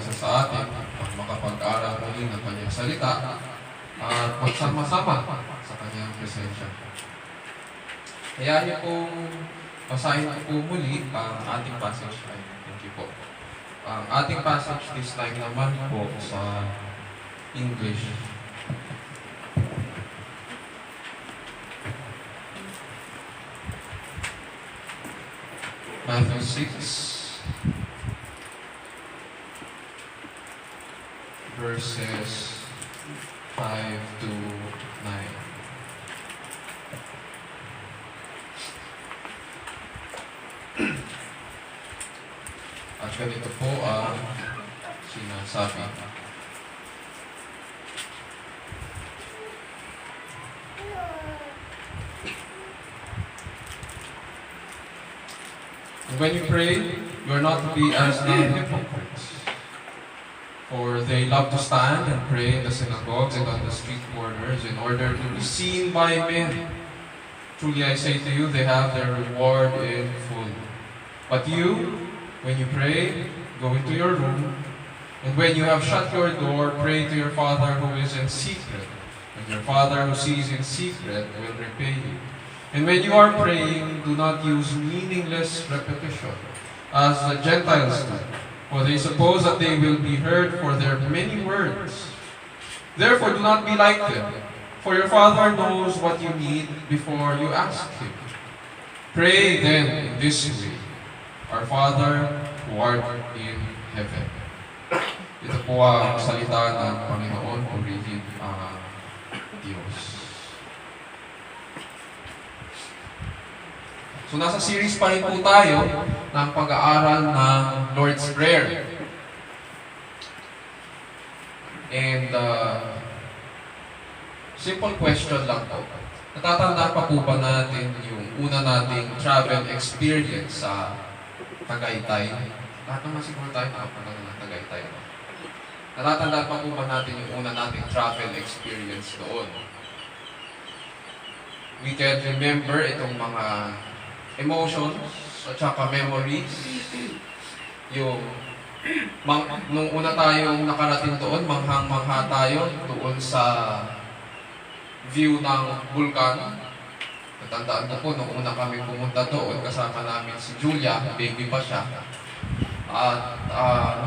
isa sa atin at makapag-aral muli ng kanyang salita at magsama-sama sa kanyang presensya. Kaya niyo pong basahin ko po muli ang ating passage. Thank you po. Ang ating passage this time naman po sa English. Matthew 6, verses 5 to 9. At ganito po ang sinasabi. When you pray, you are not to be as the hypocrites, for they love to stand and pray in the synagogues and on the street corners in order to be seen by men. Truly I say to you, they have their reward in full. But you, when you pray, go into your room, and when you have shut your door, pray to your Father who is in secret, and your Father who sees in secret will repay you. And when you are praying, do not use meaningless repetition, as the Gentiles do, for they suppose that they will be heard for their many words. Therefore, do not be like them, for your Father knows what you need before you ask Him. Pray then in this way, Our Father who art in heaven. Ito po ang salita ng Panginoon, purihin ang Diyos. So nasa series pa rin po tayo ng pag-aaral ng Lord's Prayer. And simple question lang po. Natatanda pa po ba natin yung una nating travel experience sa Tagaytay? Lahat naman siguro tayo nakapunta ng Tagaytay. Natatanda pa po ba natin yung una nating travel experience doon? We can remember itong mga emotions at saka memories. Yung nung una tayong nakarating doon, manghang-mangha tayo doon sa view ng bulkan. Natandaan ko po, nung una kami pumunta doon, kasama namin si Julia, baby pa siya. At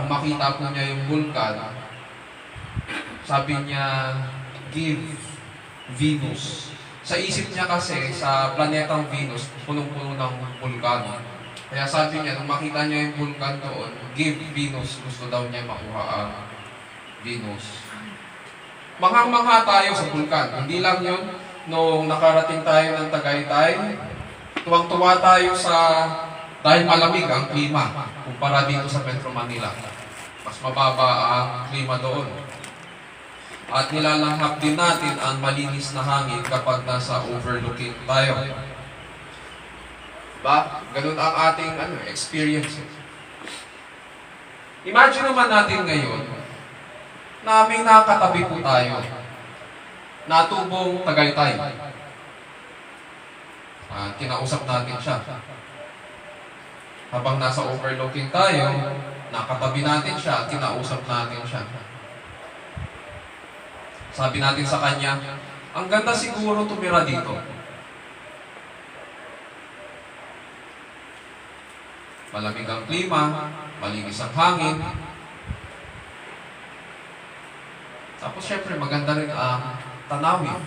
nung makita po niya yung bulkan, sabi niya, give Venus. Sa isip niya kasi, sa planetang Venus, punong-puno ng bulkan. Kaya sabi niya, nung makita niya yung bulkan doon, give Venus. Gusto daw niya makuha ang Venus. Manghang-mangha tayo sa bulkan. Hindi lang yun, nung nakarating tayo ng Tagaytay, tuwang-tuwa tayo dahil malamig ang klima kumpara dito sa Metro Manila. Mas mababa ang klima doon. At nilalanghap din natin ang malinis na hangin kapag nasa overlooking tayo. Ba? Ganun ang ating experience. Imagine naman natin ngayon na may nakatabi po tayo na tubong Tagaytay. Kinausap natin siya. Habang nasa overlooking tayo, nakatabi natin siya, kinausap natin siya. Sabi natin sa kanya, ang ganda siguro tumira dito. Malamig ang klima, malinis ang hangin. Tapos syempre maganda rin ang tanawin.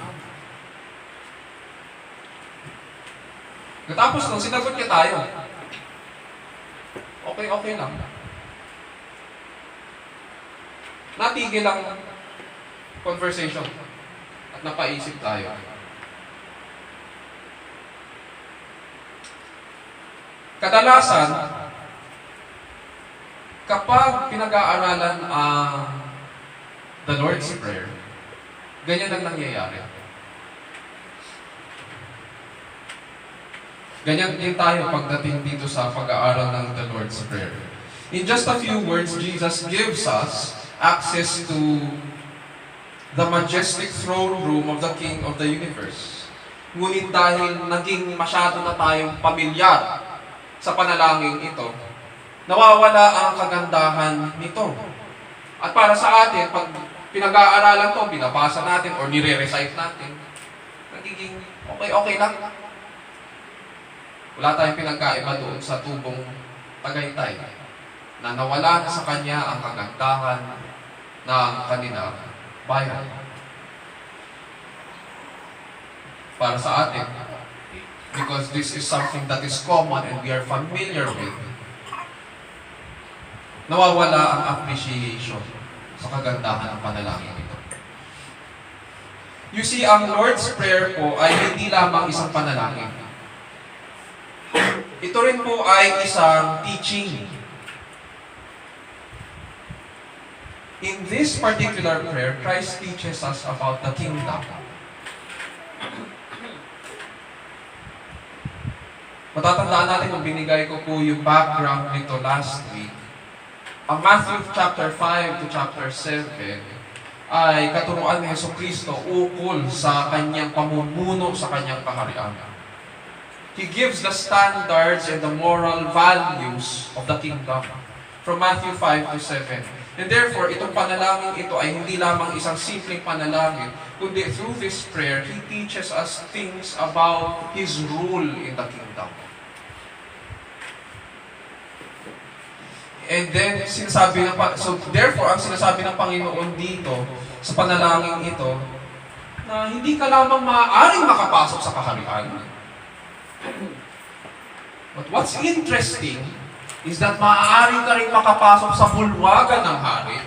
Katapos nung sinagot niya tayo, okay lang. Natigil lang conversation at napaisip tayo. Kadalasan, kapag pinag-aaralan ang the Lord's Prayer, ganyan ang nangyayari. Ganyan din tayo pagdating dito sa pag-aaral ng the Lord's Prayer. In just a few words, Jesus gives us access to the majestic throne room of the King of the universe. Ngunit dahil naging masyado na tayong pamilyar sa panalangin ito, nawawala ang kagandahan nito. At para sa atin, pag pinag-aaralan to, binabasa natin or nire-recite natin, nagiging okay lang. Wala tayong pinagkaiba doon sa tubong Tagaytay na nawala na sa kanya ang kagandahan ng kanilang bayan. Para sa atin, because this is something that is common and we are familiar with, nawawala ang appreciation sa kagandahan ng panalangin ito. You see, ang Lord's Prayer po ay hindi lamang isang panalangin. Ito rin po ay isang teaching. In this particular prayer, Christ teaches us about the kingdom. Matatandaan natin kung binigay ko po yung background nito last week. Ang Matthew chapter 5 to chapter 7 ay katuruan ni Jesucristo ukol sa kanyang pamumuno sa kanyang kaharian. He gives the standards and the moral values of the kingdom from Matthew 5 to 7. And therefore, itong panalangin ito ay hindi lamang isang simpleng panalangin, kundi through this prayer, He teaches us things about His rule in the kingdom. And then, therefore, ang sinasabi ng Panginoon dito, sa panalangin ito, na hindi ka lamang maaaring makapasok sa kaharian. But what's interesting is that maaari ka rin makapasok sa bulwagan ng hari.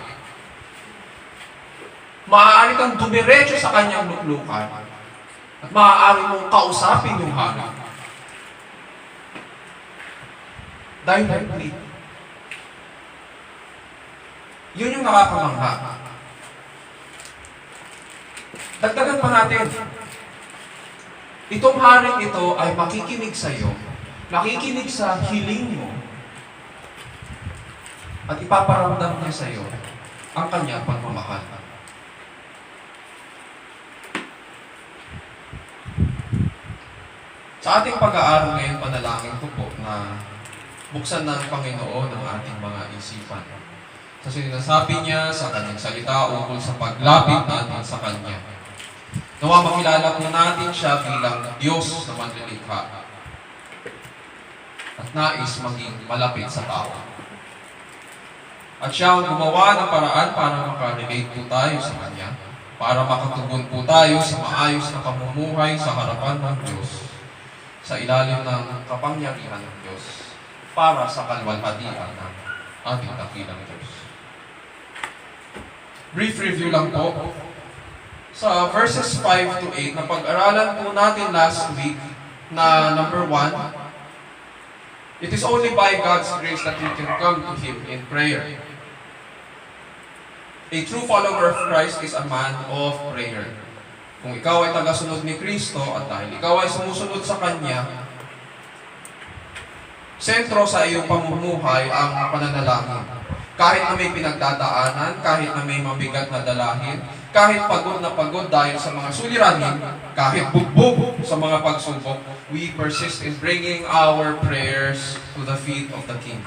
Maaari kang dumiretso sa kanyang luklukan. At maaari mong kausapin yung hari. Directly. Yun yung nakakamangha. Dagdagan pa natin. Itong haring ito ay makikinig sa iyo, makikinig sa hiling mo, at ipaparamdam niya sa iyo ang kanyang pagmamahal. Sa ating pag-aaral ngayon, panalangin ko po na buksan ng Panginoon ang ating mga isipan. Sa sinasabi niya sa kanyang salita ukol sa paglapit natin sa Kanya. Nawa makilala po natin siya bilang Diyos na manlilikha at nais maging malapit sa tao. At siya ang gumawa ng paraan para makarelate po tayo sa Kanya, para makatugon po tayo sa maayos na pamumuhay sa harapan ng Diyos, sa ilalim ng kapangyarihan ng Diyos, para sa kalwalhatian ng ating dakilang Diyos. Brief review lang po. Sa verses 5 to 8, na pag-aralan po natin last week na number 1, it is only by God's grace that we can come to Him in prayer. A true follower of Christ is a man of prayer. Kung ikaw ay tagasunod ni Kristo at dahil ikaw ay sumusunod sa Kanya, sentro sa iyong pamumuhay ang pananalangin. Kahit na may pinagdadaanan, kahit na may mabigat na dalahin, kahit pagod na pagod dahil sa mga suliranin, kahit bugbog sa mga pagsubok, we persist in bringing our prayers to the feet of the King.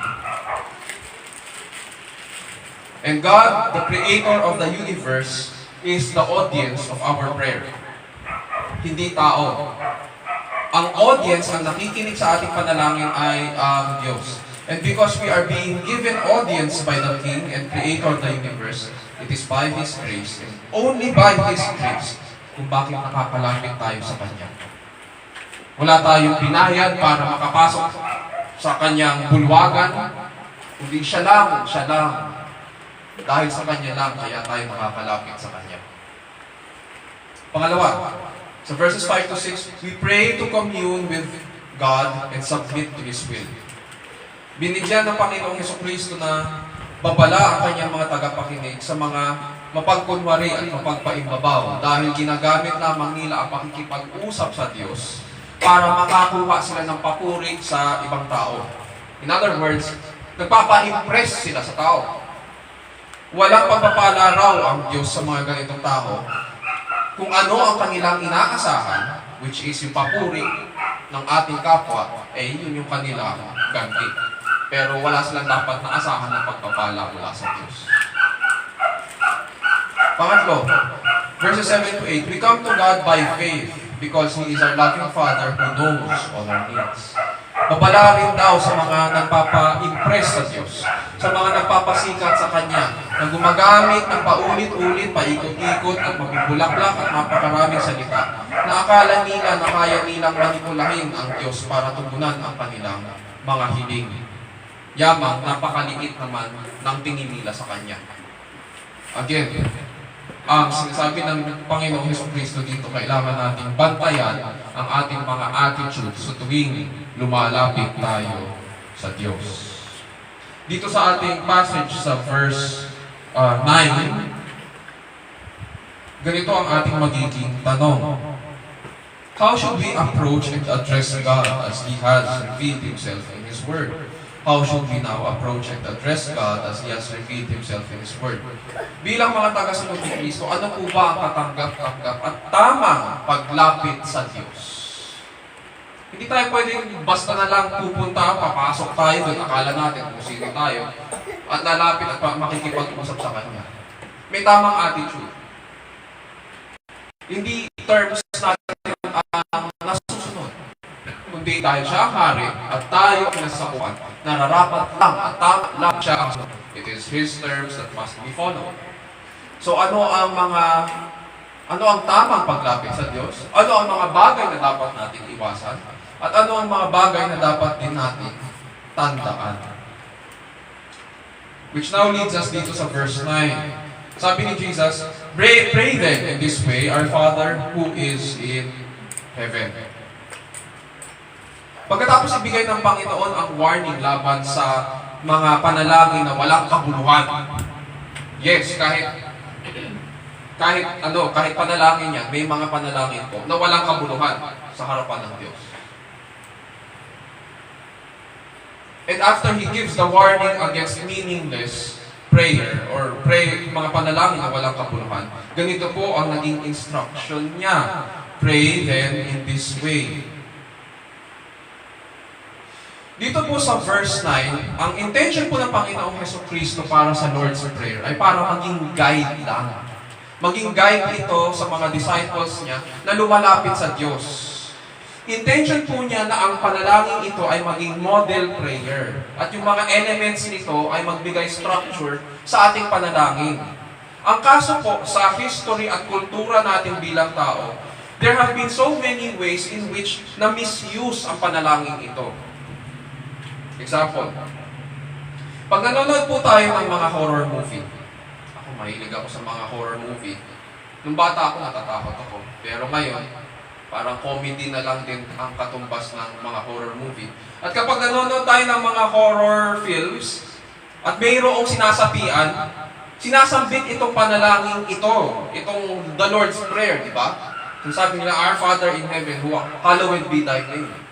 And God, the Creator of the universe, is the audience of our prayer. Hindi tao. Ang audience, ang nakikinig sa ating panalangin ay ang Diyos. And because we are being given audience by the King and Creator of the universe, it is by His grace, and only by His grace, kung bakit nakapalapit tayo sa Kanya. Wala tayong binayad para makapasok sa Kanyang bulwagan, kundi Siya lang. Dahil sa Kanya lang, kaya tayo makapalapit sa Kanya. Pangalawa, sa verses 5 to 6, we pray to commune with God and submit to His will. Binigyan ng Panginoong Jesucristo na babala ang kanyang mga tagapakinig sa mga mapagkunwari at mapagpaimbabaw dahil ginagamit lamang nila ang pakikipag-usap sa Diyos para makakuha sila ng papuri sa ibang tao. In other words, nagpapa-impress sila sa tao. Walang pagpapala raw ang Diyos sa mga ganitong tao kung ano ang kanilang inaasahan, which is yung papuri ng ating kapwa, yun yung kanilang ganti. Pero wala silang dapat na asahan ng pagpapala mula sa Diyos. Pangatlo, verses 7 to 8, we come to God by faith because He is our loving Father who knows all our needs. Babala rin daw sa mga nagpapa-impress sa Diyos, sa mga nagpapasikat sa Kanya, na gumagamit ng paulit-ulit, paikot-ikot at mapipulaklak at napakaraming salita, na akala nila na kaya nilang manipulahin ang Diyos para tugunan ang kanilang mga hiling. Yamang napakaliit naman ng tingin nila sa Kanya. Again, ang sinasabi ng Panginoong Hesukristo dito, kailangan nating bantayan ang ating mga attitude sa tuwing lumalapit tayo sa Diyos. Dito sa ating passage sa verse 9, ganito ang ating magiging tanong. How should we approach and address God as He has revealed Himself in His Word? How should we now approach and address God as He has revealed Himself in His Word? Bilang mga tagasunod ni Kristo, ano po ba ang katanggap-tanggap at tamang paglapit sa Diyos? Hindi tayo pwedeng basta na lang pupunta, papasok tayo doon, akala natin kung sino tayo, at lalapit at makikipag-usap sa Kanya. May tamang attitude. Hindi terms natin ang nasusunod. Kundi dahil siya ang hari at tayo ang nasasakuan, nararapat lang at tama lang siya ang sunod. It is His terms that must be followed. So ano ang tamang paglapit sa Diyos? Ano ang mga bagay na dapat natin iwasan? At ano ang mga bagay na dapat din natin tandaan? Which now leads us dito sa verse 9. Sabi ni Jesus, pray then in this way, Our Father who is in heaven. Pagkatapos ibigay ng Panginoon ang warning laban sa mga panalangin na walang kabuluhan. Yes, kahit panalangin niya, may mga panalangin po na walang kabuluhan sa harapan ng Diyos. And after He gives the warning against meaningless prayer or mga panalangin na walang kabuluhan, ganito po ang naging instruction niya. Pray then in this way. Dito po sa verse 9, ang intention po ng Panginoong Hesukristo para sa Lord's Prayer ay para maging guide lang. Maging guide ito sa mga disciples niya na lumalapit sa Diyos. Intention po niya na ang panalangin ito ay maging model prayer. At yung mga elements nito ay magbigay structure sa ating panalangin. Ang kaso po sa history at kultura natin bilang tao, there have been so many ways in which na misuse ang panalangin ito. Example, pag nanonood po tayo ng mga horror movie, ako mahilig ako sa mga horror movie. Nung bata ako, natatakot ako. Pero ngayon, parang comedy na lang din ang katumbas ng mga horror movie. At kapag nanonood tayo ng mga horror films, at mayroong sinasapian, sinasambit itong panalangin ito, itong the Lord's Prayer, di ba? Sabi nila, Our Father in Heaven, hallowed be Thy name.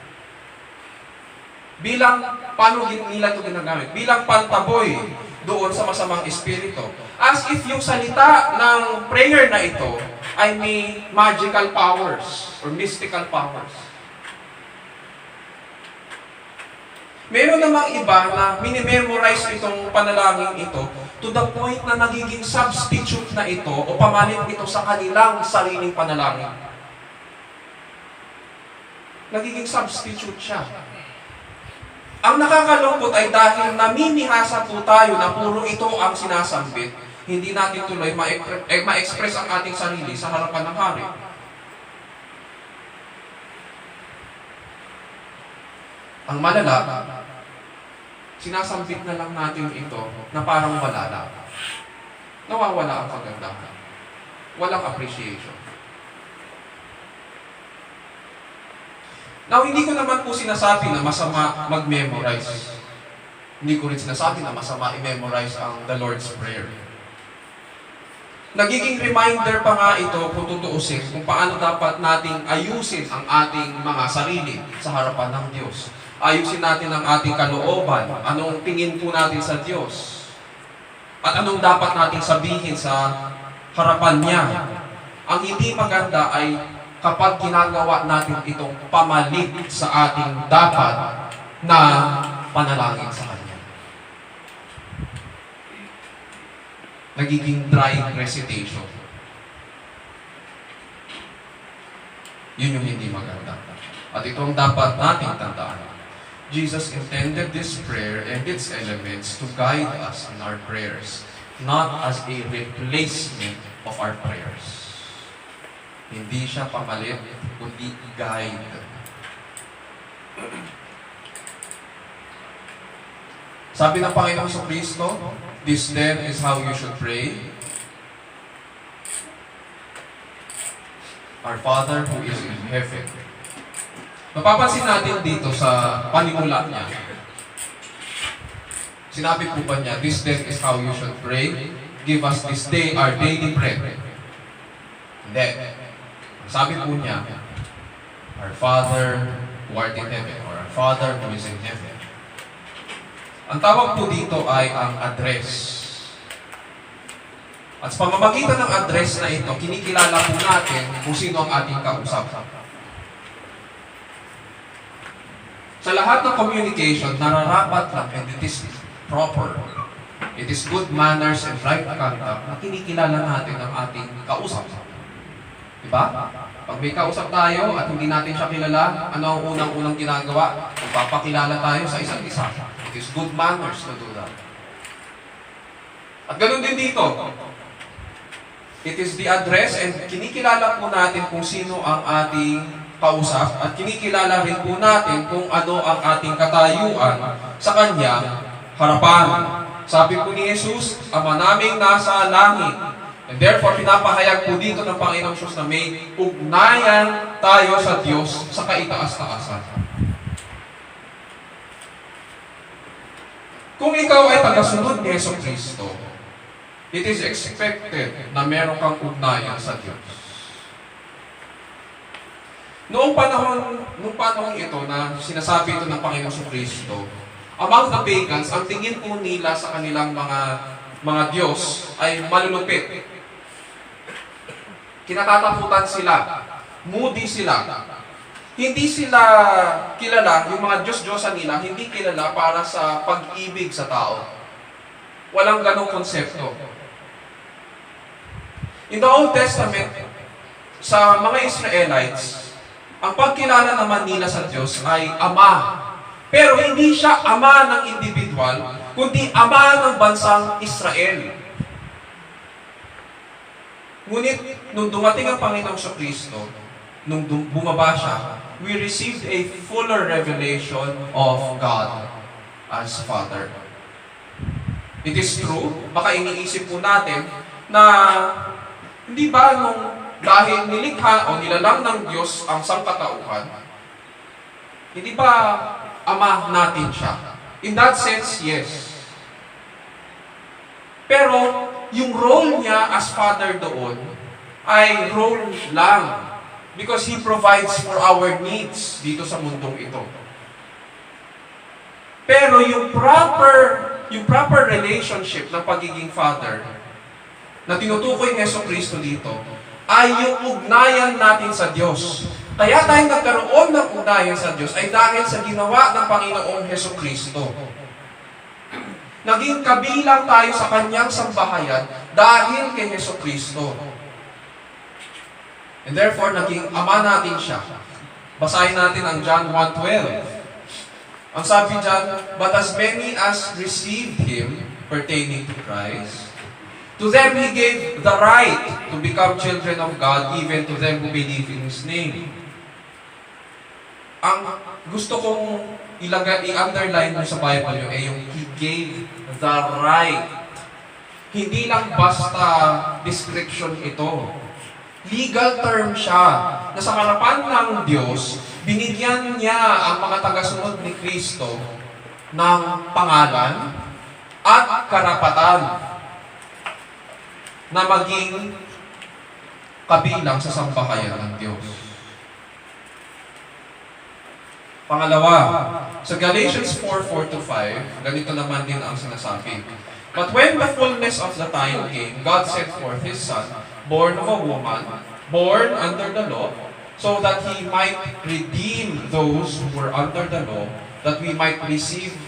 Bilang, paano nila ito ginagamit? Bilang pantaboy doon sa masamang espiritu. As if yung salita ng prayer na ito ay may magical powers or mystical powers. Meron namang iba na minimemorize itong panalangin ito to the point na nagiging substitute na ito o pamalit ito sa kanilang sariling panalangin. Nagiging substitute siya. Ang nakakalungkot ay dahil namimihasa po tayo na puro ito ang sinasambit, hindi natin tuloy ma-express ang ating sarili sa harapan ng hari. Ang malala, sinasambit na lang natin ito na parang wala lang. Nawawala ang kagandahan. Walang appreciation. Now, hindi ko naman po sinasabi na masama mag-memorize. Hindi ko rin sinasabi na masama i-memorize ang the Lord's Prayer. Nagiging reminder pa nga ito kung tutuusin kung paano dapat nating ayusin ang ating mga sarili sa harapan ng Diyos. Ayusin natin ang ating kalooban, anong tingin po natin sa Diyos, at anong dapat nating sabihin sa harapan niya. Ang hindi maganda ay kapag ginagawa natin itong pamalit sa ating dapat na panalangin sa Kanya. Nagiging dry recitation. Yun yung hindi maganda. At ito ang dapat nating tandaan. Jesus intended this prayer and its elements to guide us in our prayers, not as a replacement of our prayers. Hindi siya pamalit, kundi guide. Sabi ng Panginoon sa Kristo, this then is how you should pray. Our Father who is in heaven. Mapapansin natin dito sa panimula niya. Sinabi po ba niya, this then is how you should pray? Give us this day our daily bread. Hindi. Sabi po niya, our Father who art in heaven, or our Father who is in heaven. Ang tawag po dito ay ang address. At sa pamamagitan ng address na ito, kinikilala po natin kung sino ang ating kausap. Sa lahat ng communication, nararapat lang, and it is proper. It is good manners and right conduct na kinikilala natin ang ating kausap. Diba? Pag may kausap tayo at hindi natin siya kilala, ano ang unang-unang ginagawa? Magpapakilala tayo sa isa't isa. It is good manners to do that. At ganun din dito. It is the address and kinikilala po natin kung sino ang ating kausap at kinikilala rin po natin kung ano ang ating katayuan sa Kanyang harapan. Sabi po ni Jesus, Ama naming nasa langit. And therefore, pinapahayag po dito ng Panginoong Diyos na may ugnayan tayo sa Diyos sa kaitaas-taasan. Kung ikaw ay tagasunod ni Yesu Kristo, it is expected na meron kang ugnayan sa Diyos. Noong panahon ito na sinasabi ito ng Panginoong Kristo, among the pagans, ang tingin po nila sa kanilang mga Diyos ay malulupit. Kinatatakutan sila. Moody sila. Hindi sila kilala, yung mga Diyos-Diyosan nila, hindi kilala para sa pag-ibig sa tao. Walang ganong konsepto. In the Old Testament, sa mga Israelites, ang pagkilala naman nila sa Diyos ay Ama. Pero hindi siya Ama ng individual, kundi Ama ng bansang Israel. Ngunit, nung dumating ang Panginoong Kristo, nung bumaba siya, we received a fuller revelation of God as Father. It is true, baka iniisip po natin na hindi ba nung dahil nilikha o nilalang ng Diyos ang sangkatauhan, hindi ba Ama natin siya? In that sense, yes. Pero, yung role niya as Father doon ay role lang. Because He provides for our needs dito sa mundong ito. Pero yung proper relationship ng pagiging Father na tinutukoy ni Yesu Kristo dito ay yung ugnayan natin sa Diyos. Kaya tayo nagkaroon ng ugnayan sa Diyos ay dahil sa ginawa ng Panginoong Yesu Kristo. Naging kabilang tayo sa Kanyang sambahayan dahil kay Yesu Kristo. And therefore, naging Ama natin siya. Basahin natin ang John 1:12. Ang sabi dyan, but as many as received Him, pertaining to Christ, to them He gave the right to become children of God, even to them who believe in His name. Ang gusto kong i-underline mo sa Bible nyo ay yung He gave the right. Hindi lang basta description ito. Legal term siya na sa harapan ng Diyos, binigyan niya ang mga tagasunod ni Kristo ng pangalan at karapatan na maging kabilang sa sambahayan ng Diyos. Pangalawa, sa Galatians 4:4-5, ganito naman din ang sinasabi. But when the fullness of the time came, God sent forth His Son, born of a woman, born under the law, so that He might redeem those who were under the law, that we might receive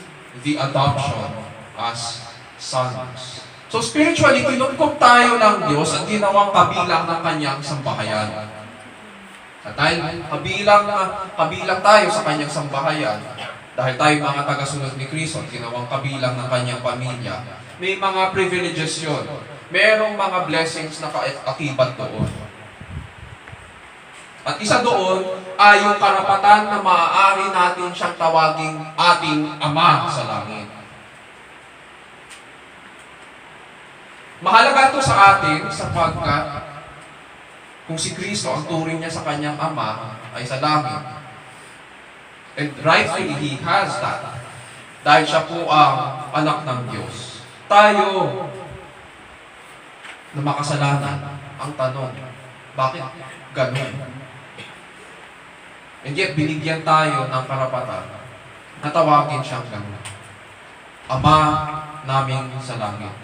the adoption as sons. So spiritually, kinukop tayo ng Diyos at ginawang kabilang ng Kanyang sambahayan. At dahil kabilang tayo sa kanyang sambahayan, dahil tayo mga tagasunod ni Kristo at ginawang kabilang ng kanyang pamilya, may mga privileges yun. Merong mga blessings na kaakibat doon. At isa doon ay yung karapatan na maaari natin siyang tawaging ating Ama sa langit. Mahalaga ito sa atin sapagkat kung si Kristo ang turing niya sa kanyang Ama ay sa langit. And rightfully, He has that. Dahil siya po ang anak ng Diyos. Tayo na makasalanan, ang tanong, bakit ganun? And yet, binigyan tayo ng karapatan na tawagin siyang ganun. Ama namin sa langit.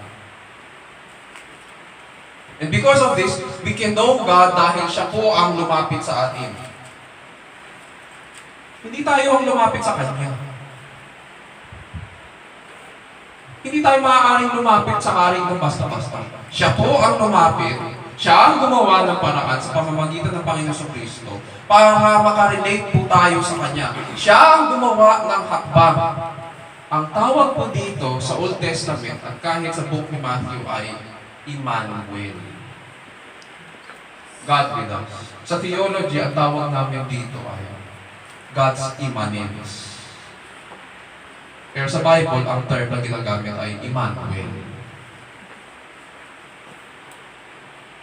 And because of this, we can know God dahil siya po ang lumapit sa atin. Hindi tayo ang lumapit sa Kanya. Hindi tayo maaaring lumapit sa karing ng basta-basta. Siya po ang lumapit. Siya ang gumawa ng paraan sa pamamagitan ng Panginoon Kristo para makarelate po tayo sa Kanya. Siya ang gumawa ng hakbang. Ang tawag po dito sa Old Testament at kahit sa book ni Matthew ay Emmanuel. God with us. Sa theology, ang tawag namin dito ay God's immanence. Pero sa Bible, ang term na ginagamit ay Emmanuel.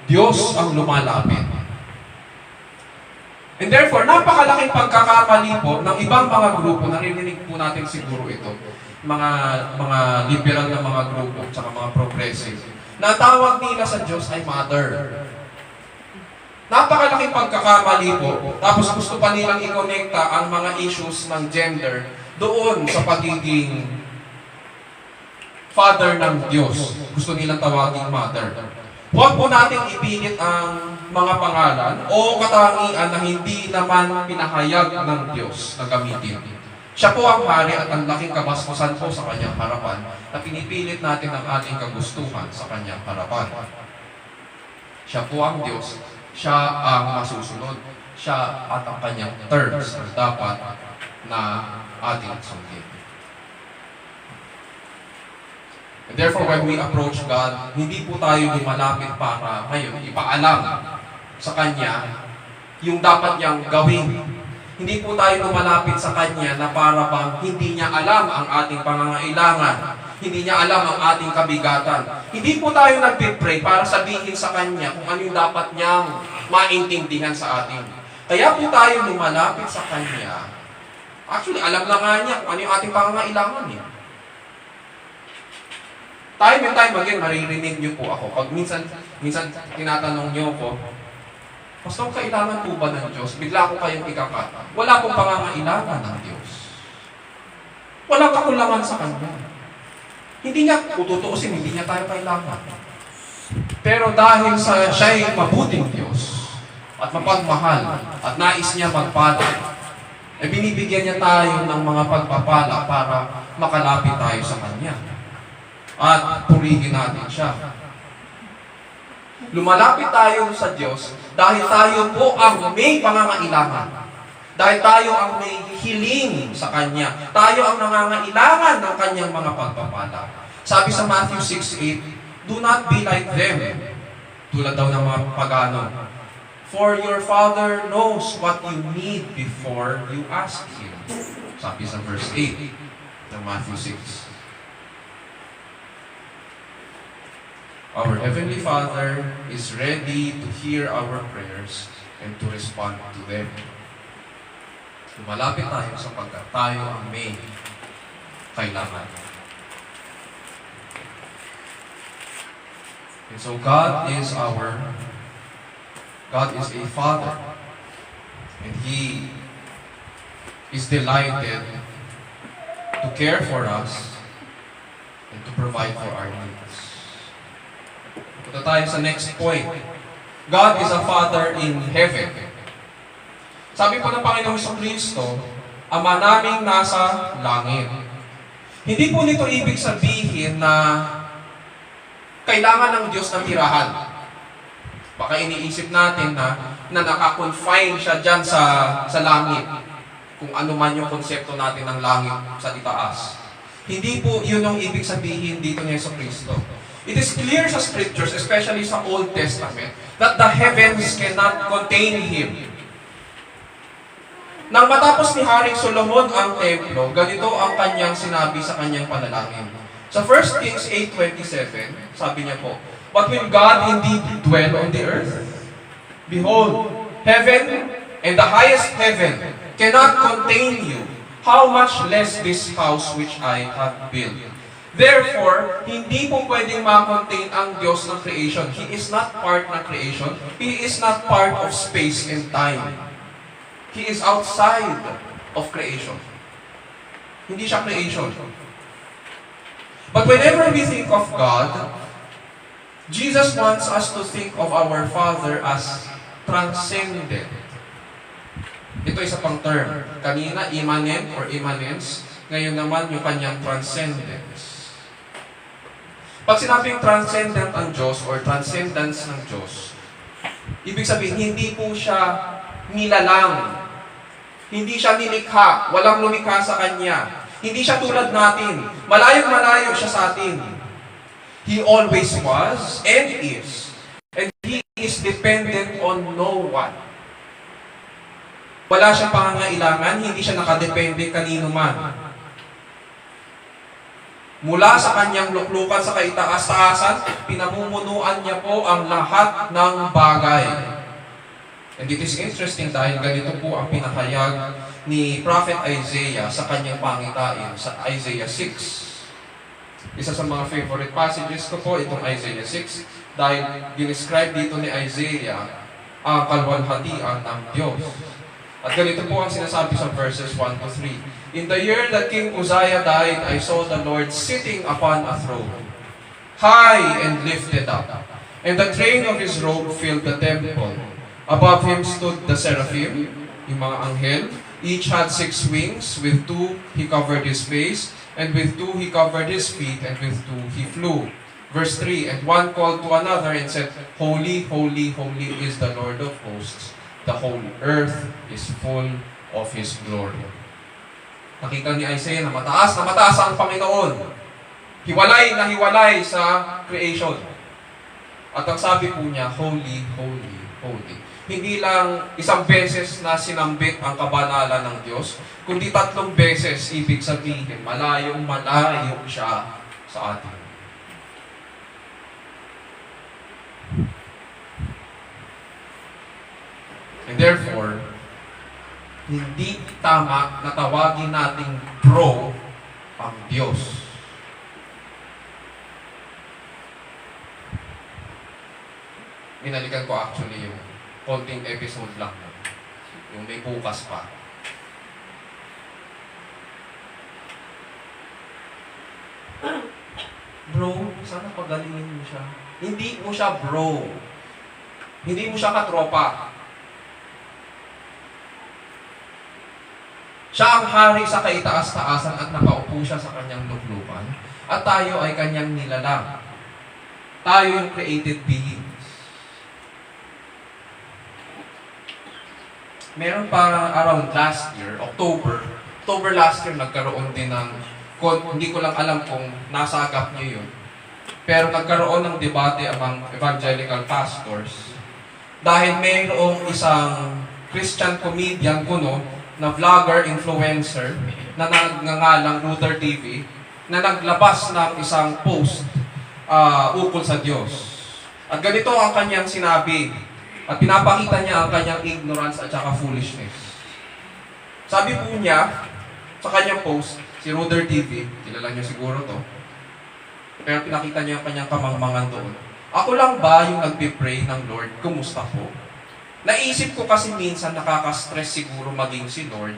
Diyos ang lumalapit. And therefore, napakalaking pagkakamali po ng ibang mga grupo, narinig po natin siguro ito, mga liberal na mga grupo, tsaka mga progressive, na tawag nila sa Diyos ay Mother. Napakalaking pagkakamali po. Tapos gusto pa nilang i-connecta ang mga issues ng gender doon sa pagiging Father ng Diyos. Gusto nilang tawaging Mother. Huwag po natin ipilit ang mga pangalan o katangian na hindi naman pinahayag ng Diyos na gamitin. Siya po ang hari at ang laking kabaskusan po sa kanyang harapan na pinipilit natin ang ating kagustuhan sa kanyang harapan. Siya po ang Diyos. Siya ang masusunod. Siya at ang kanyang terms na dapat na ating sundin. And therefore, when we approach God, hindi po tayo lumalapit para ngayon ipaalam sa Kanya yung dapat niyang gawin. Hindi po tayo lumalapit sa Kanya na para bang hindi niya alam ang ating pangangailangan. Hindi niya alam ang ating kabigatan. Hindi po tayo nagpipray para sabihin sa Kanya kung ano yung dapat niyang maintindihan sa atin. Kaya po tayo lumalapit sa Kanya. Actually, alam na nga niya kung ano yung ating pangangailangan niya. Time and time again, maririnig niyo po ako. Pag minsan tinatanong niyo ko, Pastor, kailangan po ba ng Diyos? Bigla ko kayong ikakat. Wala pong pangangailangan ng Diyos. Walang kakulangan sa Kanya. Hindi niya, kung tutuusin, hindi niya tayo kailangan. Pero dahil sa siya'y mabuting Diyos, at mapagmahal, at nais niya magpala, eh binibigyan niya tayo ng mga pagpapala para makalapit tayo sa Kanya. At purihin natin siya. Lumalapit tayo sa Diyos dahil tayo po ang may pangangailangan. Dahil tayo ang may hiling sa Kanya. Tayo ang nangangailangan ng Kanyang mga pagpapala. Sabi sa Matthew 6:8, do not be like them. Tulad daw ng mga pagano. For your Father knows what you need before you ask Him. Sabi sa verse 8 ng Matthew 6. Our Heavenly Father is ready to hear our prayers and to respond to them. Lumalapit tayo sapagkat tayo ang may kailangan. And so God is a Father. And He is delighted to care for us and to provide for our needs. Punta tayo sa next point. God is a Father in heaven. Sabi po ng Panginoong Kristo, Ama naming nasa langit. Hindi po nito ibig sabihin na kailangan ng Diyos ng tirahan. Baka iniisip natin na nakakonfine siya dyan sa langit. Kung ano man yung konsepto natin ng langit sa itaas. Hindi po yun yung ibig sabihin dito ni Jesucristo. It is clear sa scriptures, especially sa Old Testament, that the heavens cannot contain Him. Nang matapos ni Haring Solomon ang templo, ganito ang kanyang sinabi sa kanyang panalangin. Sa 1 Kings 8:27, sabi niya po, "But will God indeed dwell on the earth? Behold, heaven and the highest heaven cannot contain you. How much less this house which I have built?" Therefore, hindi po pwedeng ma-contain ang Diyos ng creation. He is not part ng creation. He is not part of space and time. He is outside of creation. Hindi siya creation. But whenever we think of God, Jesus wants us to think of our Father as transcendent. Ito isa pang term. Kanina, immanent or immanence. Ngayon naman, yung kanyang transcendence. Pag sinabing transcendent ang Diyos or transcendence ng Diyos, ibig sabihin, hindi po siya nilalang. Hindi siya nilikha. Walang lumikha sa Kanya. Hindi siya tulad natin. Malayong-malayo siya sa atin. He always was and is. And He is dependent on no one. Wala siyang pangangailangan, hindi siya nakadepende kanino man. Mula sa kanyang luklukan sa kaitaas-taasan, pinamumunuan niya po ang lahat ng bagay. And it is interesting dahil ganito po ang pinahayag ni Prophet Isaiah sa kanyang pangitain sa Isaiah 6. Isa sa mga favorite passages ko po, itong Isaiah 6, dahil dinescribe dito ni Isaiah ang kalwalhatian ng Diyos. At ganito po ang sinasabi sa verses 1 to 3. "In the year that King Uzziah died, I saw the Lord sitting upon a throne, high and lifted up, and the train of His robe filled the temple. Above Him stood the seraphim," yung mga anghel. "Each had 6 wings. With 2 He covered His face, and with 2 He covered His feet, and with 2 He flew." Verse 3, "And one called to another and said, Holy, holy, holy is the Lord of hosts. The whole earth is full of His glory." Nakita ni Isaiah na mataas ang Panginoon. Hiwalay na hiwalay sa creation. At ang sabi po niya, holy, holy, holy. Hindi lang isang beses na sinambit ang kabanalan ng Diyos, kundi 3 beses, ibig sabihin, malayong malayo siya sa atin. And therefore, hindi tama na tawagin nating bro ang Diyos. Binalikan ko actually yung konting episode lang. Yung may bukas pa. Bro, sana pagalingin mo siya. Hindi mo siya bro. Hindi mo siya katropa. Siya ang hari sa kaitaas-taasan at nakaupo siya sa kanyang luklukan. At tayo ay kanyang nilalang. Tayo yung created beings. Meron pa around last year, October last year, nagkaroon din ng, hindi ko lang alam kung nasagap niyo yun, pero nagkaroon ng debate among evangelical pastors dahil mayroong isang Christian comedian kuno na vlogger, influencer, na nagngangalang Luther TV, na naglabas ng isang post ukol sa Diyos. At ganito ang kanyang sinabi, at pinapakita niya ang kanyang ignorance at saka foolishness. Sabi po niya, sa kanyang post, si Luther TV, kilala niyo siguro to, pero pinakita niya ang kanyang kamangmangan doon. Ako lang ba yung nagpipray ng Lord, kumusta po? Naisip ko kasi minsan nakaka-stress siguro maging si Lord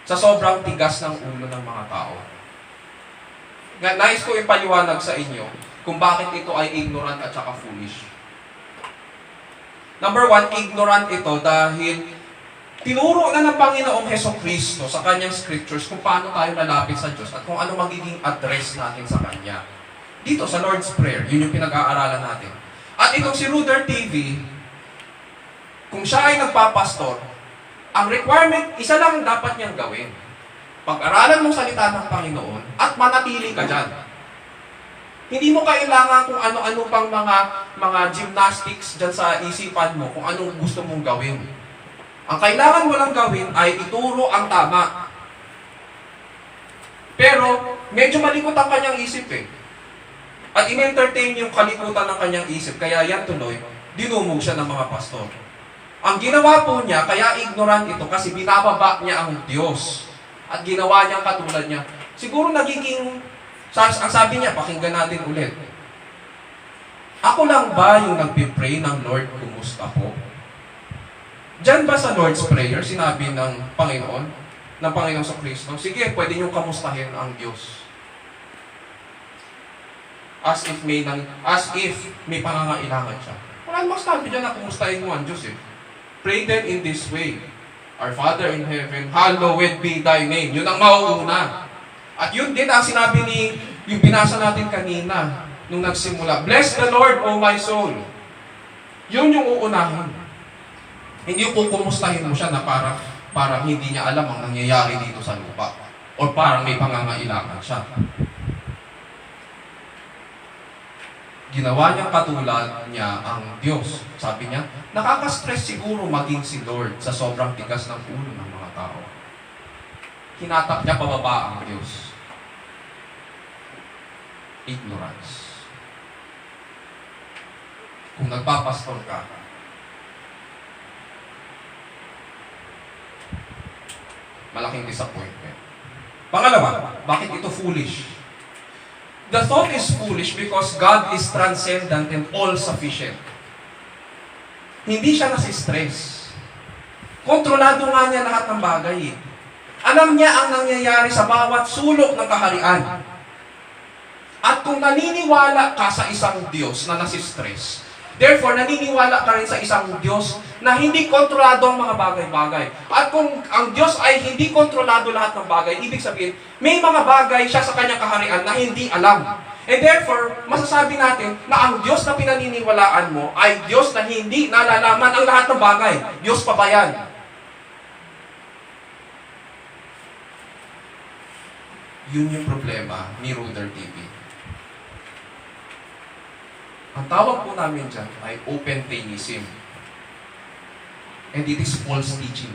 sa sobrang tigas ng ulo ng mga tao. Nais ko ipaliwanag sa inyo kung bakit ito ay ignorant at saka foolish. Number 1, ignorant ito dahil tinuro na ng Panginoong Hesukristo sa kanyang scriptures kung paano tayo lalapit sa Diyos at kung ano magiging address natin sa Kanya. Dito sa Lord's Prayer, yun yung pinag-aaralan natin. At itong si Luther TV, kung siya ay nagpapastor, ang requirement, isa lang ang dapat niyang gawin. Pag-aralan mong salita ng Panginoon at manatili ka dyan. Hindi mo kailangan kung ano-ano pang mga gymnastics dyan sa isipan mo, kung anong gusto mong gawin. Ang kailangan mo lang gawin ay ituro ang tama. Pero, medyo malikot ang kanyang isip eh. At in-entertain yung kalikutan ng kanyang isip, kaya yan tuloy, dinumog siya ng mga pastor. Ang ginawa po niya, kaya ignorant ito, kasi binababa niya ang Diyos. At ginawa niya katulad niya. Siguro nagiging, ang sabi niya, pakinggan natin ulit. Ako lang ba yung nagpipray ng Lord, kumusta po? Diyan ba sa Lord's Prayer, sinabi ng Panginoon, ng Panginoon sa Kristo, sige, pwede niyong kamustahin ang Diyos. As if may pangangailangan siya. Wala namang sabi dyan na kumustahin mo ang Diyos eh. Pray them in this way. Our Father in heaven, hallowed be thy name. Yun ang mauuna. At yun din ang sinabi yung binasa natin kanina, nung nagsimula. Bless the Lord, O my soul. Yun yung uunahin. Hindi yung kukumustahin mo siya na parang hindi niya alam ang nangyayari dito sa lupa. O parang may pangangailangan siya. Ginawa niyang katulad niya ang Diyos. Sabi niya, nakaka-stress siguro maging si Lord sa sobrang tigas ng ulo ng mga tao. Hinatak niya pababa ang Diyos. Ignorance. Kung nagpapastor ka, malaking disappointment. Pangalawa, bakit ito foolish? The thought is foolish because God is transcendent and all-sufficient. Hindi siya nasi-stress. Kontrolado nga niya lahat ng bagay. Alam niya ang nangyayari sa bawat sulok ng kaharian. At kung naniniwala ka sa isang Diyos na nasi-stress, therefore, naniniwala ka rin sa isang Diyos na hindi kontrolado ang mga bagay-bagay. At kung ang Diyos ay hindi kontrolado lahat ng bagay, ibig sabihin, may mga bagay siya sa kanyang kaharian na hindi alam. And therefore, masasabi natin na ang Diyos na pinaniniwalaan mo ay Diyos na hindi nalalaman ang lahat ng bagay. Diyos pa ba yan? Yun yung problema ni Ruder TV. Ang tawag po namin dyan ay open theism. And it is false teaching.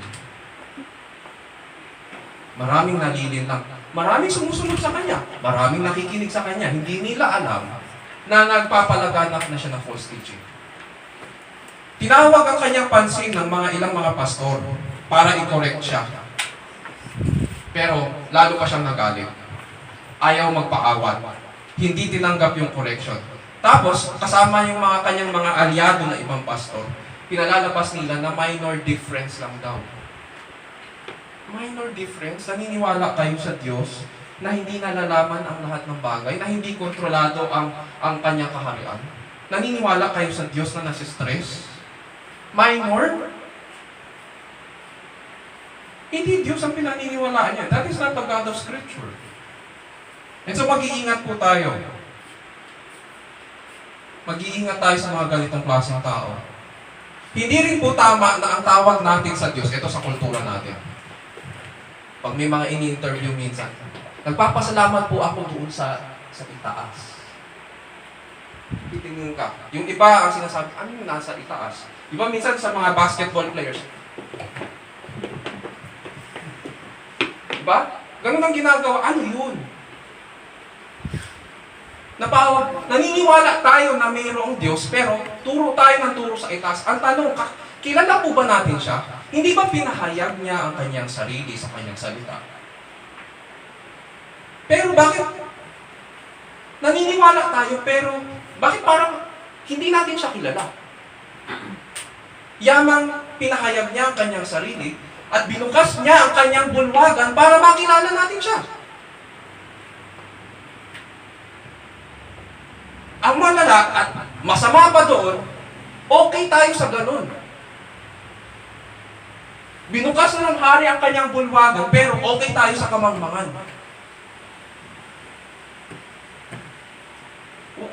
Maraming nalilinlang. Maraming sumusunod sa kanya. Maraming nakikinig sa kanya. Hindi nila alam na nagpapalaganap na siya ng false teaching. Tinawag ang kanyang pansin ng ilang mga pastor para i-correct siya. Pero lalo pa siyang nagalit. Ayaw magpaawat. Hindi tinanggap yung correction. Tapos, kasama yung kanyang mga aliado na ibang pastor, pinalalabas nila na minor difference lang daw. Minor difference? Naniniwala kayo sa Diyos na hindi nalalaman ang lahat ng bagay, na hindi kontrolado ang kanyang kaharian? Naniniwala kayo sa Diyos na nasi-stress? Minor? Hindi Diyos ang pinaniniwalaan niya. That is not the God of Scripture. And so, mag-iingat po tayo. Mag-iingat tayo sa mga ganitong klaseng tao. Hindi rin po tama na ang tawag natin sa Diyos, ito sa kultura natin. Pag may mga ini-interview minsan, nagpapasalamat po ako doon sa itaas. Titingin ka. Yung iba ang sinasabi, ano yung nasa itaas? Diba minsan sa mga basketball players? Diba? Ganun ang ginagawa. Ano yun? Naniniwala tayo na mayroong Diyos, pero turo tayo ng turo sa itaas. Ang tanong, kilala po ba natin siya? Hindi ba pinahayag niya ang kanyang sarili sa kanyang salita? Pero bakit naniniwala tayo, pero bakit parang hindi natin siya kilala? Yamang pinahayag niya ang kanyang sarili at binukas niya ang kanyang bulwagan para makilala natin siya. Ang malala at masama pa doon, okay tayo sa ganun. Binukas na ng hari ang kanyang bulwagan, pero okay tayo sa kamangmangan.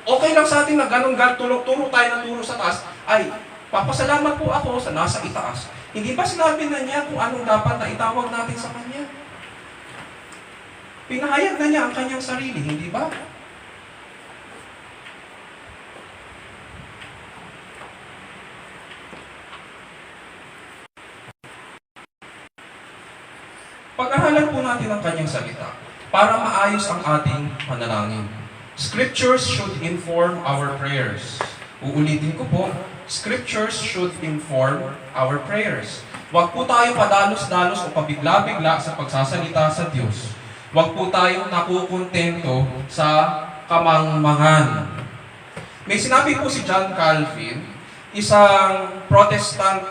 Okay lang sa atin na ganun, turo tayo ng turo sa taas, ay, Papasalamat po ako sa nasa itaas. Hindi ba sinabi na niya kung anong dapat na itawag natin sa Kanya? Pinahayag na niya ang Kanyang sarili, hindi ba? Pag-aralan po natin ang Kanyang salita para maayos ang ating panalangin. Scriptures should inform our prayers. Uulitin ko po, Scriptures should inform our prayers. Huwag po tayo padalos-dalos o pabigla-bigla sa pagsasalita sa Diyos. Huwag po tayong nakukontento sa kamangmangan. May sinabi po si John Calvin, isang Protestant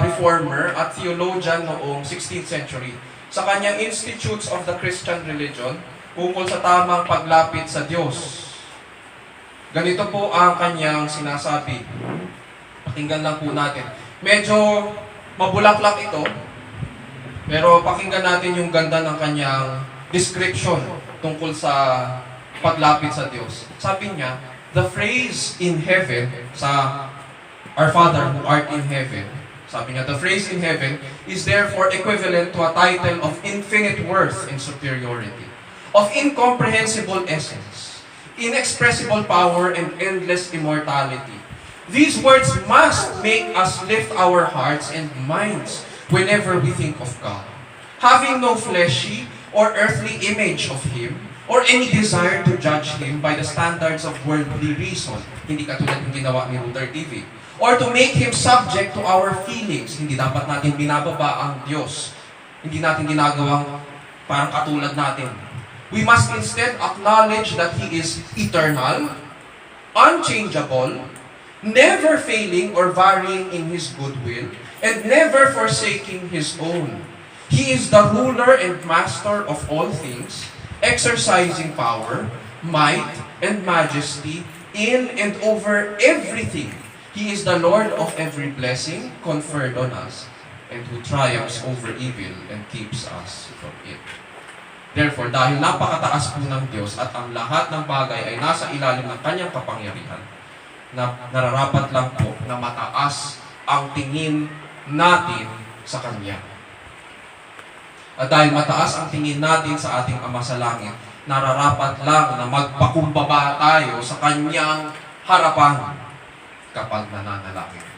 reformer at theologian noong 16th century, sa kanyang Institutes of the Christian Religion, tungkol sa tamang paglapit sa Diyos. Ganito po ang kanyang sinasabi. Pakinggan lang po natin. Medyo mabulaklak ito, pero pakinggan natin yung ganda ng kanyang description tungkol sa paglapit sa Diyos. Sabi niya, the phrase in heaven, sa Our Father who art in heaven, sabi niya, the phrase in heaven is therefore equivalent to a title of infinite worth and superiority, of incomprehensible essence, inexpressible power, and endless immortality. These words must make us lift our hearts and minds whenever we think of God. Having no fleshy or earthly image of Him, or any desire to judge Him by the standards of worldly reason, hindi katulad ng ginawa ni Ruther TV, or to make Him subject to our feelings, hindi dapat natin binababa ang Diyos, hindi natin ginagawang parang katulad natin. We must instead acknowledge that He is eternal, unchangeable, never failing or varying in His goodwill, and never forsaking His own. He is the ruler and master of all things, exercising power, might, and majesty in and over everything. He is the Lord of every blessing conferred on us, and who triumphs over evil and keeps us from it. Therefore, dahil napakataas po ng Diyos at ang lahat ng bagay ay nasa ilalim ng Kanyang kapangyarihan, na nararapat lang po na mataas ang tingin natin sa Kanya. At dahil mataas ang tingin natin sa ating Ama sa Langit, nararapat lang na magpakumbaba tayo sa Kanyang harapan kapag nananalangin.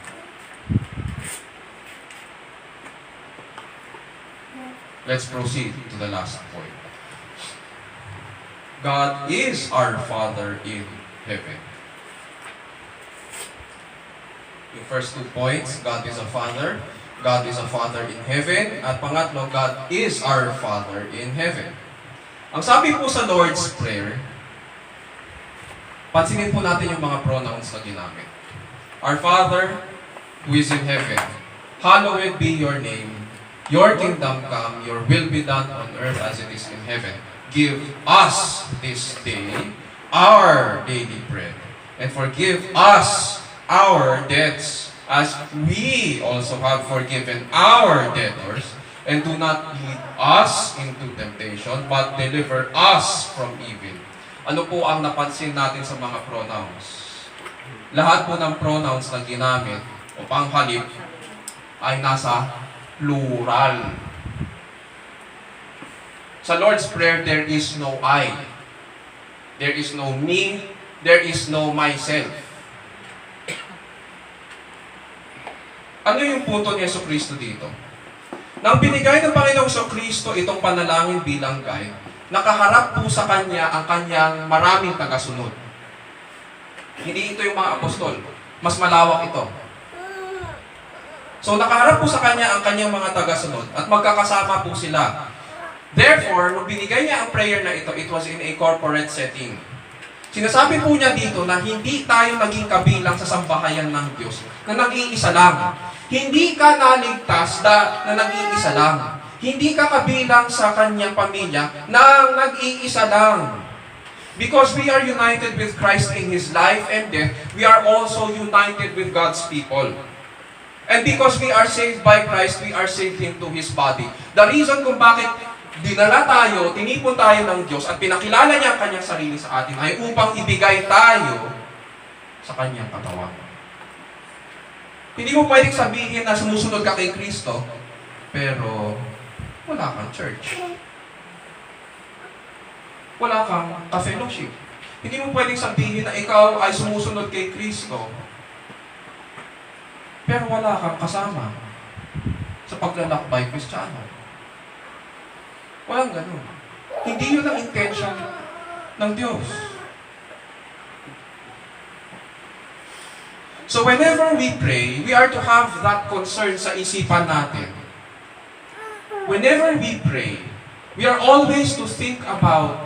Let's proceed to the last point. God is our Father in heaven. Yung first 2 points, God is a Father. God is a Father in heaven. At pangatlo, God is our Father in heaven. Ang sabi po sa Lord's Prayer, pansinin po natin yung mga pronouns na ginamit. Our Father who is in heaven, hallowed be your name. Your kingdom come, your will be done on earth as it is in heaven. Give us this day our daily bread, and forgive us our debts as we also have forgiven our debtors, and do not lead us into temptation, but deliver us from evil. Ano po ang napansin natin sa mga pronouns? Lahat po ng pronouns na ginamit o panghalip ay nasa plural. Sa Lord's Prayer, there is no I. There is no me. There is no myself. Ano yung punto ni Jesucristo dito? Nang binigay ng Panginoong Jesucristo itong panalangin bilang guide, nakaharap po sa Kanya ang Kanyang maraming tagasunod. Hindi ito yung mga apostol. Mas malawak ito. So, nakaharap po sa Kanya ang Kanyang mga tagasunod at magkakasama po sila. Therefore, nung binigay niya ang prayer na ito, it was in a corporate setting. Sinasabi po niya dito na hindi tayo naging kabilang sa sambahayan ng Diyos, na nag-iisa lang. Hindi ka naligtas na nag-iisa lang. Hindi ka kabilang sa Kanyang pamilya na nag-iisa lang. Because we are united with Christ in His life and death, we are also united with God's people. And because we are saved by Christ, we are saved into His body. The reason kung bakit dinala tayo, tinipon tayo ng Diyos at pinakilala niya ang Kanyang sarili sa atin ay upang ibigay tayo sa Kanyang katawan. Hindi mo pwedeng sabihin na sumusunod ka kay Kristo, pero wala kang church. Wala kang ka-fellowship. Hindi mo pwedeng sabihin na ikaw ay sumusunod kay Kristo, pero wala kang kasama sa paglalakbay Kristiyano. Walang ganun. Hindi yun ang intention ng Diyos. So whenever we pray, we are to have that concern sa isipan natin. Whenever we pray, we are always to think about,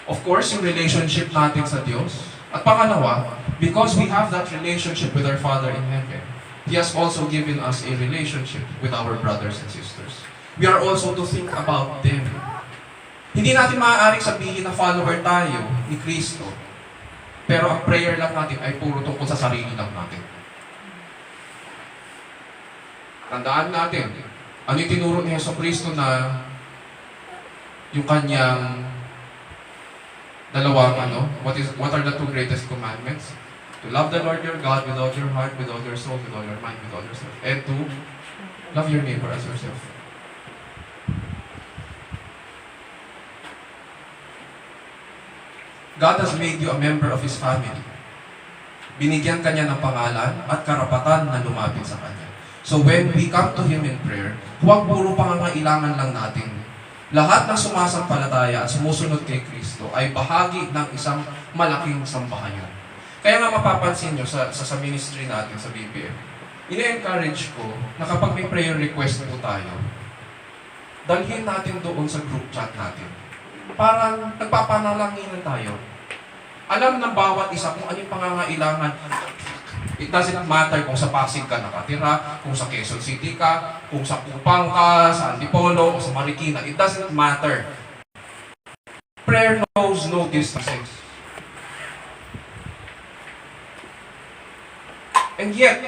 of course, yung relationship natin sa Diyos. At pangalawa, because we have that relationship with our Father in heaven, He has also given us a relationship with our brothers and sisters. We are also to think about them. Hindi natin maaaring sabihin na follower tayo ni Kristo, pero ang prayer lang natin ay puro tungkol sa sarili lang natin. Tandaan natin, ano yung tinuro ni Jesucristo na yung kanyang dalawang what are the two greatest commandments? To love the Lord your God with all your heart, with all your soul, with all your mind, with all yourself. And to love your neighbor as yourself. God has made you a member of His family. Binigyan ka niya ng pangalan at karapatan na lumapit sa Kanya. So when we come to Him in prayer, huwag puro pangangailangan lang natin. Lahat ng sumasampalataya at sumusunod kay Kristo ay bahagi ng isang malaking sambahayan. Kaya nga mapapansin nyo sa ministry natin sa BBM, ine-encourage ko na kapag may prayer request po tayo, dalhin natin doon sa group chat natin. Parang nagpapanalangin tayo. Alam ng bawat isa kung ano yung pangangailangan. It doesn't matter kung sa Pasig ka nakatira, kung sa Quezon City ka, kung sa Kupang ka, sa Antipolo, o sa Marikina. It doesn't matter. Prayer knows no distances. And yet,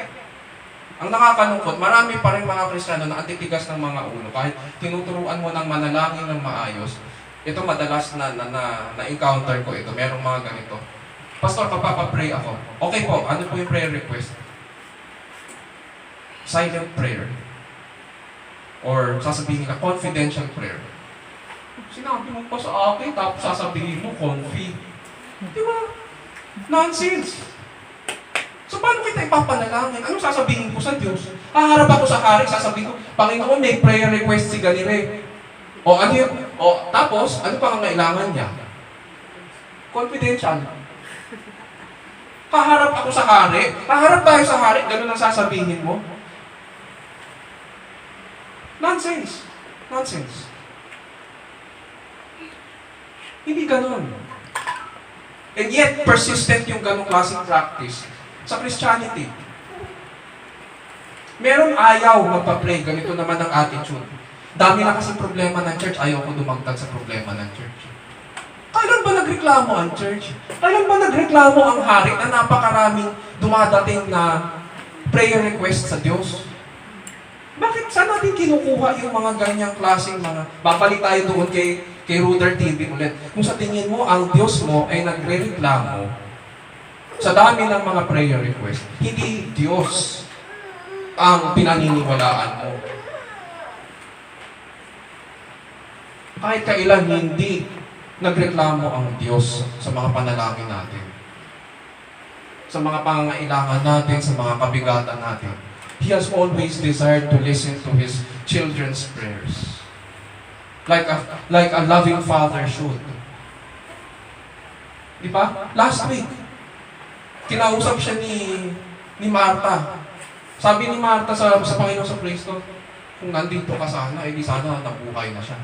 ang nakakalungkot, marami pa rin mga Kristiyano na antitigas ng mga ulo. Kahit tinuturuan mo ng manalangin ng maayos, ito madalas na-encounter ko ito. Merong mga ganito. Pastor, papapapray ako. Okay po, ano po yung prayer request? Silent prayer. Or sasabihin nila, confidential prayer. Sinabi mo pa sa akin, tapos sasabihin mo, confi. Di ba? Nonsense. So paano kita ipapanalangin? Anong sasabihin ko sa Diyos? Haharap ako sa hari, sasabihin ko, Panginoon, may prayer request si Ganire. O ano yun? O tapos, ano pa ang kailangan niya? Confidential. Haharap ako sa hari. Haharap tayo sa hari, ganun ang sasabihin mo. Nonsense. Nonsense. Hindi ganun. And yet, persistent yung ganung klaseng practice sa Christianity. Meron ayaw magpa-pray, ganito naman ang attitude. Dami na kasi problema ng church, ayaw ko dumagdag sa problema ng church. Kailan ba nagreklamo ang church? Kailan ba nagreklamo ang hari na napakaraming dumadating na prayer request sa Diyos? Bakit saan natin kinukuha yung mga ganyang klaseng mga... Babalik tayo doon kay Ruder TV ulit. Kung sa tingin mo, ang Diyos mo ay nagre-reklamo sa dami ng mga prayer request, hindi Diyos ang pinaniniwalaan mo. Kahit kailan hindi nagreklamo ang Diyos sa mga panalangin natin. Sa mga pangangailangan natin, sa mga kabigatan natin. He has always desired to listen to His children's prayers. Like a loving father should. Di ba? Last week, kinausap siya ni Marta. Sabi ni Marta sa Panginoon sa Kristo, kung nandito ka sana, di sana nabuhay na siya.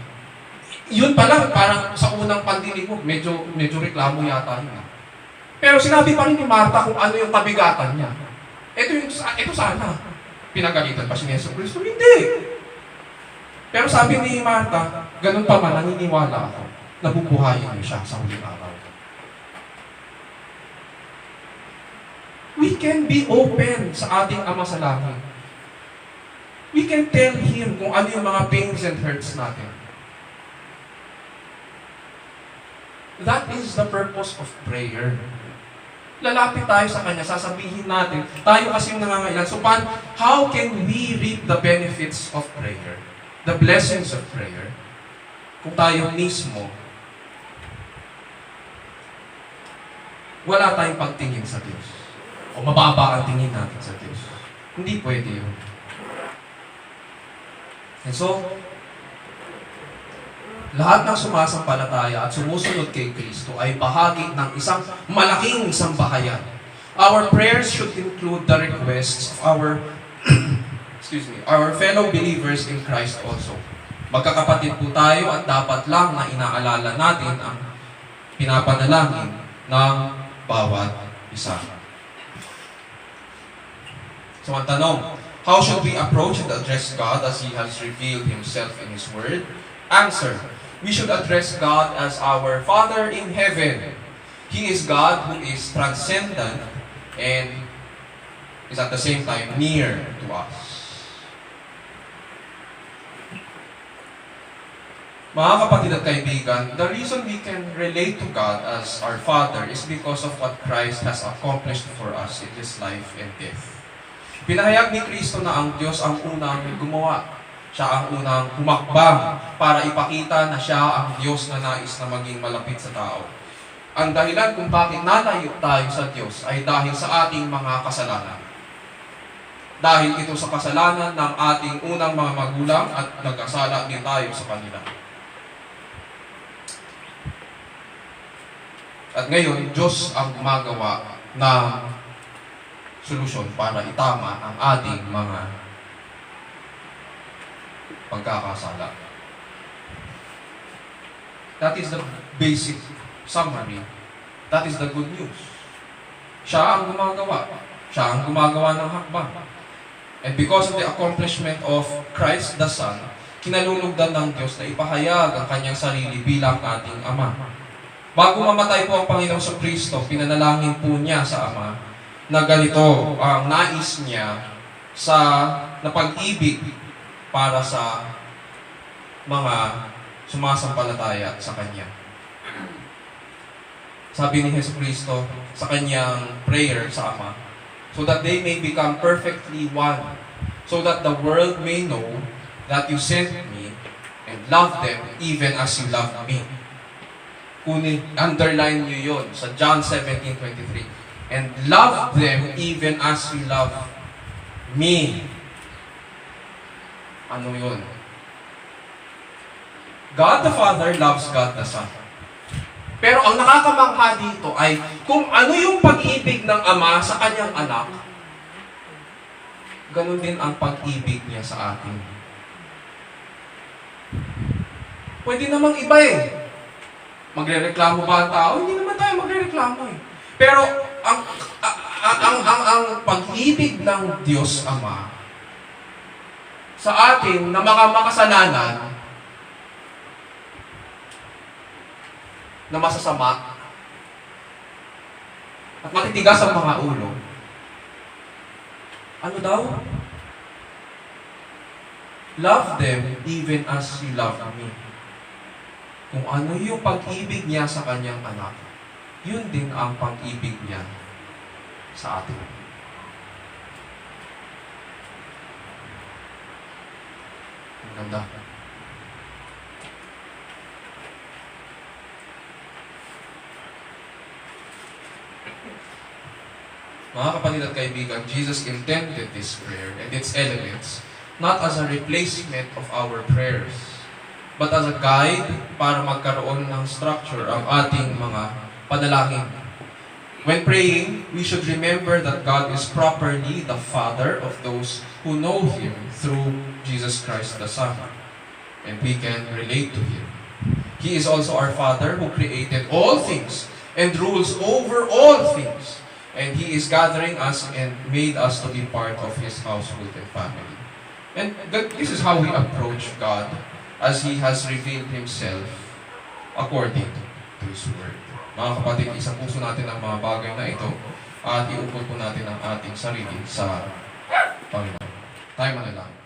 Yun pala, parang sa unang pandinig mo, medyo reklamo yata yun. Pero sinabi pa rin ni Marta kung ano yung kabigatan niya. Ito sana. Pinagalitan pa si Yesu Kristo? Hindi. Pero sabi ni Marta, ganun pa man, naniniwala ako, nabubuhayin niyo siya sa huling araw. We can be open sa ating Ama sa langit. We can tell Him kung ano yung mga pains and hurts natin. That is the purpose of prayer. Lalapit tayo sa Kanya, sasabihin natin, tayo kasi yung nangangailangan. So, how can we reap the benefits of prayer? The blessings of prayer? Kung tayo mismo, wala tayong pagtingin sa Diyos. O mababa ang tingin natin sa Diyos. Hindi pwede yun. And so, lahat ng sumasampalataya at sumusunod kay Kristo ay bahagi ng isang malaking sambahayan. Our prayers should include the requests of our our fellow believers in Christ also. Magkakapatid po tayo at dapat lang na inaalala natin ang pinapanalangin ng bawat isa. So ang tanong, how should we approach and address God as He has revealed Himself in His Word? Answer, we should address God as our Father in heaven. He is God who is transcendent and is at the same time near to us. Mga kapatid at kaibigan, the reason we can relate to God as our Father is because of what Christ has accomplished for us in His life and death. Pinahayag ni Kristo na ang Diyos ang unang gumawa. Siya ang unang humakbang para ipakita na siya ang Diyos na nais na maging malapit sa tao. Ang dahilan kung bakit nalayo tayo sa Diyos ay dahil sa ating mga kasalanan. Dahil ito sa kasalanan ng ating unang mga magulang at nagkasala din tayo sa kanila. At ngayon, Diyos ang gumagawa ng solusyon para itama ang ating mga pagkakasala. That is the basic summary. That is the good news. Siya ang gumagawa. Siya ang gumagawa ng hakbang. And because of the accomplishment of Christ the Son, kinalulugdan ng Diyos na ipahayag ang kanyang sarili bilang ating Ama. Bago mamatay po ang Panginoong Kristo, pinanalangin po niya sa Ama na ganito ang nais niya na pag-ibig para sa mga sumasampalataya sa Kanya. Sabi ni Jesucristo sa Kanyang prayer sa Ama, so that they may become perfectly one, so that the world may know that you sent me and love them even as you love me. Underline nyo yun sa John 17:23. And love them even as you love me. Ano yun? God the Father loves God the Son. Pero ang nakakamangha dito ay kung ano yung pag-ibig ng Ama sa kanyang anak, ganun din ang pag-ibig niya sa atin. Pwede namang iba eh. Magrereklamo ba ang tao? Hindi naman tayo magrereklamo eh. Pero ang pag-ibig ng Diyos Ama sa atin na mga makasalanan na masasama at matitigas ang mga ulo, ano daw? Love them even as you love me. Kung ano yung pag-ibig niya sa kanyang anak, yun din ang pag-ibig niya sa atin. Ang ganda. Mga kapatid at kaibigan, Jesus intended this prayer and its elements not as a replacement of our prayers, but as a guide para magkaroon ng structure ang ating mga panalangin. When praying, we should remember that God is properly the Father of those who know Him through Jesus Christ the Son, and we can relate to Him. He is also our Father who created all things and rules over all things, and He is gathering us and made us to be part of His household and family. And this is how we approach God as He has revealed Himself according to His Word. Mga kapatid, isang puso natin ang mga bagay na ito at iukol po natin ang ating sarili sa Panginoon. Tayo manalangin.